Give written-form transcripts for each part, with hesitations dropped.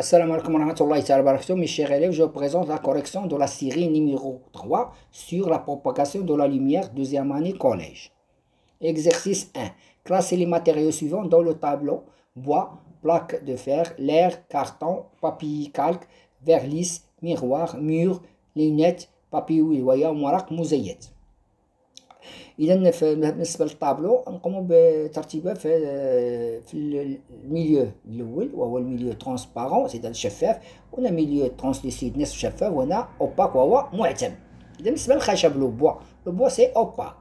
Assalamu alaikum wa rahmatullahi wa barakatuh. Mes chers élèves, je vous présente la correction de la série numéro 3 sur la propagation de la lumière, deuxième année collège. Exercice 1. Classez les matériaux suivants dans le tableau: bois, plaque de fer, lair, carton, papier calque, verre lisse, miroir, mur, lunettes, papier ويا ومراق مزيت. إذا بالنسبة للطابلو نقوم بترتيبه في الميليو الأول وهو الميليو ترانسبارون سيدا شفاف، وهنا ميليو ترانسلوسيد نصف شفاف، وهنا أوباك وهو معتم. إذا بالنسبة للخشب لو بوا سي أوباك.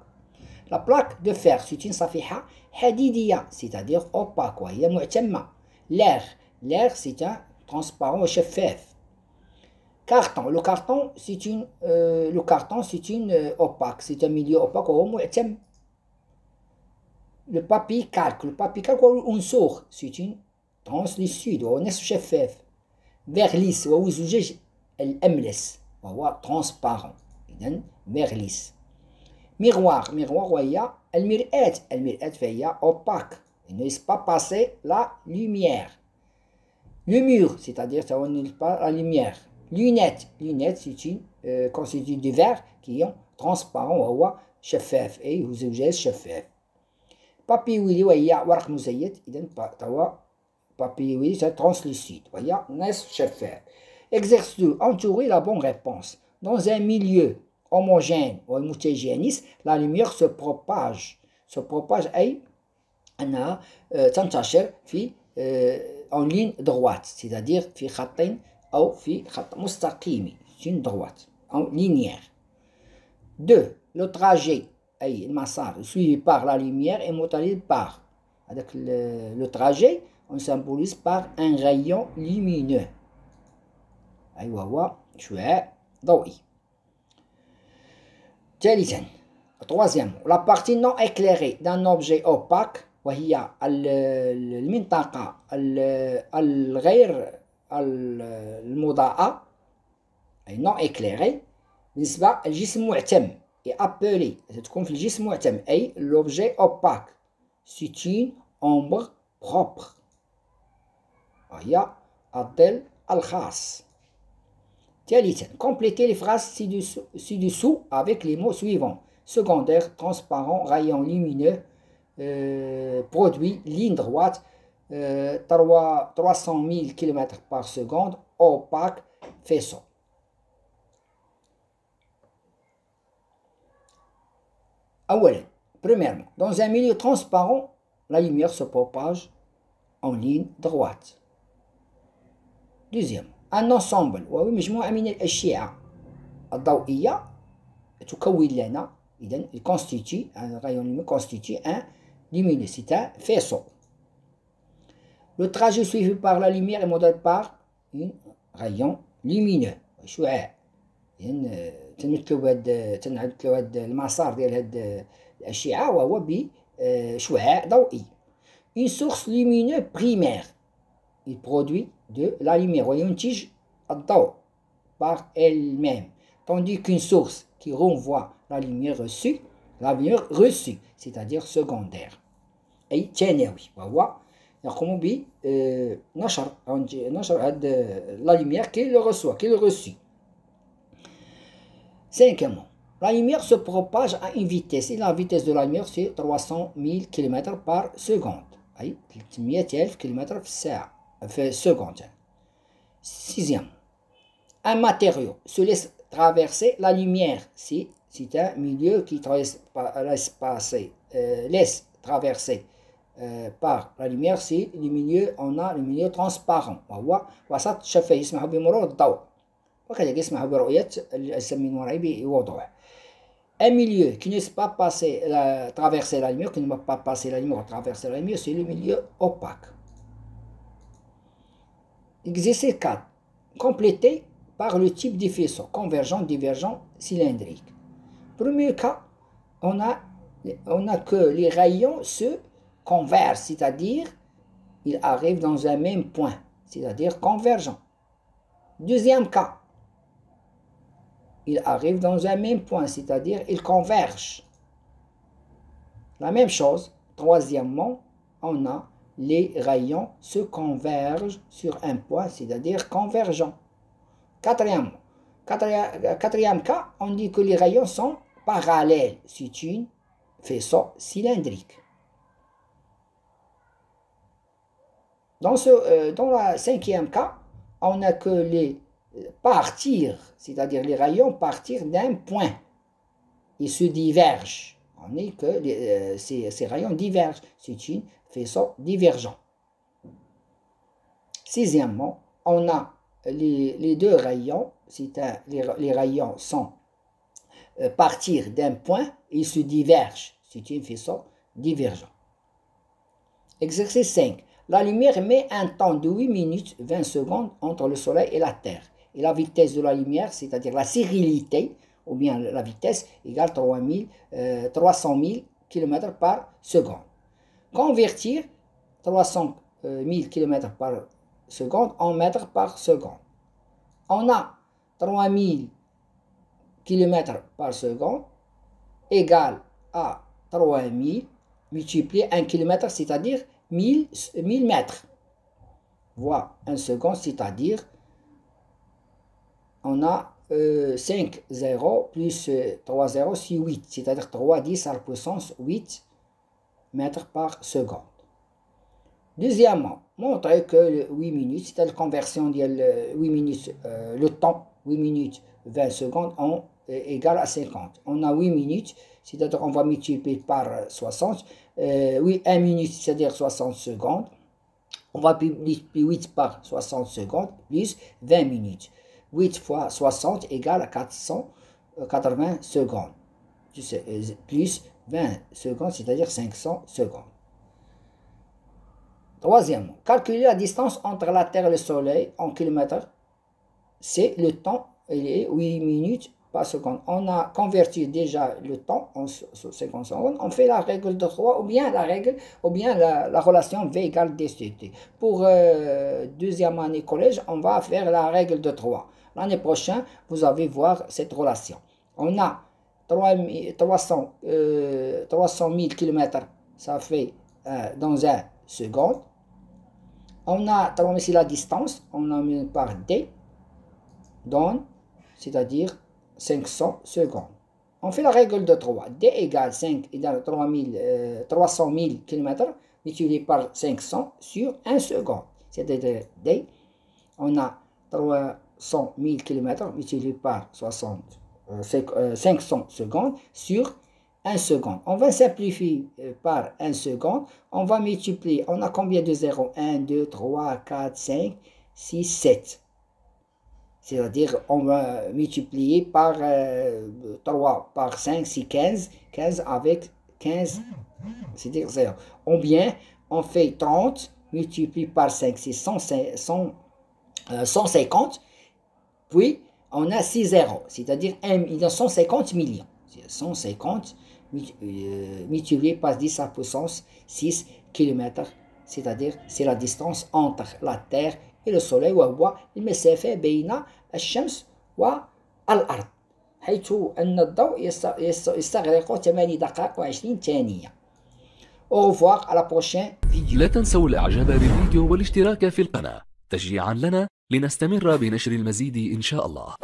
لا بلاك دو فير سيت صفيحة حديدية سيتادير أوباك وهي معتمة. l'air c'est un transparent شفاف. Carton. Le carton, c'est une opaque. C'est un milieu opaque. Le papier calque. Le papier calque, c'est une translucide. Verre lisse. Transparent. Verre lisse. Miroir. المرآة opaque. Il ne laisse pas passer la lumière. Le mur, c'est-à-dire ça ne laisse pas la lumière. Lunettes, c'est une constituée de verre qui est transparent وهو شفاف أي هو زجاج شفاف. Papier ويلي وهي ورق مزيت، إذا توا papier ويلي c'est translucide وهي نصف شفاف. Exercice 2. Entourer la bonne réponse. Dans un milieu homogène ومتجانس la lumière se propage أي أنها تنتشر في en ligne droite, c'est-à-dire في خط أو في خط مستقيم, une droite, en linéaire. 2. Le trajet, أي المسار suivi par la lumière est motorisé par. Avec le trajet, on symbolise par un rayon lumineux. أيوة هو شعاع ضوئي. ثالثا. Troisième. La partie non éclairée d'un objet opaque وهي المنطقة الغير المضاءة أي non éclairée بالنسبة للجسم معتم est appelé تكون في الجسم معتم أي l'objet opaque c'est une ombre propre وهي الظل الخاص. ثالثا. Complétez les phrases ci-dessous avec les mots suivants: secondaire, transparent, rayon lumineux, produit, ligne droite, 300 000 km par seconde, opaque, faisceau. Premièrement, dans un milieu transparent, la lumière se propage en ligne droite. Deuxième, un ensemble وهو مجموعة من الأشعة الضوئية تكون لنا إذن un rayon lumineux constitue un lumineux, c'est un faisceau. Le trajet suivi par la lumière est modéré par un rayon lumineux. شعاع. إذن تنعدلو هاد المسار ديال هاد الأشعة وهو بشعاع ضوئي. Une source lumineuse primaire. Il produit de la lumière وينتج الضوء par elle-même. Tandis qu'une source qui renvoie la lumière reçue, c'est-à-dire secondaire. أي ثانوي وهو يقوم بنشر هاد la lumière qui le reçoit, qui le reçu. Cinquièmement, la lumière se propage à une vitesse et la vitesse de la lumière c'est 300 000 km par seconde أي 300,000 km في seconde. Sixième, un matériau se laisse traverser la lumière si c'est un milieu qui laisse traverser par la lumière. C'est le milieu, on a le milieu transparent وهو وسط شفاف يسمح بمرور الضوء وكذلك يسمح برؤية الأجسام من وراءه بوضوح. Un milieu qui ne laisse pas traverser la lumière, qui ne va pas passer la lumière ou traverser la lumière, c'est le milieu opaque. Exercice 4. Complété par le type de faisceau, convergent, divergent, cylindrique. Premier cas, on a que les rayons se convergent, c'est-à-dire ils arrivent dans un même point, c'est-à-dire convergent. Deuxième cas, ils arrivent dans un même point, c'est-à-dire ils convergent. La même chose. Troisièmement, on a les rayons se convergent sur un point, c'est-à-dire convergents. Quatrième cas, on dit que les rayons sont parallèles. C'est un faisceau cylindrique. Dans le cinquième cas, on a que les partir, c'est-à-dire les rayons partir d'un point. Ils se divergent. On dit que ces rayons divergent. C'est un faisceau divergent. Sixièmement, on a les deux rayons. Les rayons sont partir d'un point, ils se divergent. C'est un faisceau divergent. Exercice 5. La lumière met un temps de 8 minutes 20 secondes entre le Soleil et la Terre. Et la vitesse de la lumière, c'est-à-dire la sérialité, ou bien la vitesse, égale 300 000 km par seconde. Convertir 300 000 km par seconde en mètres par seconde. On a 3000 km par seconde égale à 3000 multiplié 1 km, c'est-à-dire 1000 mètres. Voire 1 seconde, c'est-à-dire on a 5 0 plus 3 0, c'est 8, c'est-à-dire 3 10 à la puissance 8 mètres par seconde. Deuxièmement, montrer que 8 minutes, c'est-à-dire la conversion de 8 minutes, le temps, 8 minutes 20 secondes, égale à 50. On a 8 minutes, c'est-à-dire on va multiplier par 60. 1 minute, c'est-à-dire 60 secondes. On va multiplier 8 par 60 secondes, plus 20 minutes. 8 fois 60 égale à 480 secondes. Plus 20 secondes, c'est-à-dire 500 secondes. Troisièmement, calculer la distance entre la Terre et le Soleil en kilomètres. C'est le temps, il est 8 minutes par seconde. On a converti déjà le temps en 50 secondes. On fait la règle de 3 ou bien la relation V égale dct. Pour deuxième année collège, on va faire la règle de 3. L'année prochaine, vous allez voir cette relation. On a 300 000 km, ça fait dans 1 seconde. On a ici la distance, on a mis par D, donne, c'est-à-dire 500 secondes. On fait la règle de 3. D égale 5 égale 300 000 km multiplié par 500 sur 1 seconde. C'est-à-dire D, on a 300 000 km multiplié par 500 secondes sur 1 seconde. On va simplifier par 1 seconde. On va multiplier. On a combien de 0? 1, 2, 3, 4, 5, 6, 7. C'est-à-dire, on va multiplier par 3, par 5, c'est 15. 15 avec 15, c'est-à-dire 0. Ou bien, on fait 30 multiplié par 5, c'est 150. Puis, on a 6 zéros, c'est-à-dire il y a 150 millions. 150 multiplié par 10 à la puissance 6 km, c'est-à-dire c'est la distance entre la Terre et le Soleil, وهو المسافة بين الشمس والأرض، حيث أن الضوء يستغرق 8 دقائق و20 ثانية. Au revoir, à la prochaine vidéo. لا تنسوا الإعجاب بالفيديو والاشتراك في القناة تشجيعا لنا لنستمر بنشر المزيد إن شاء الله.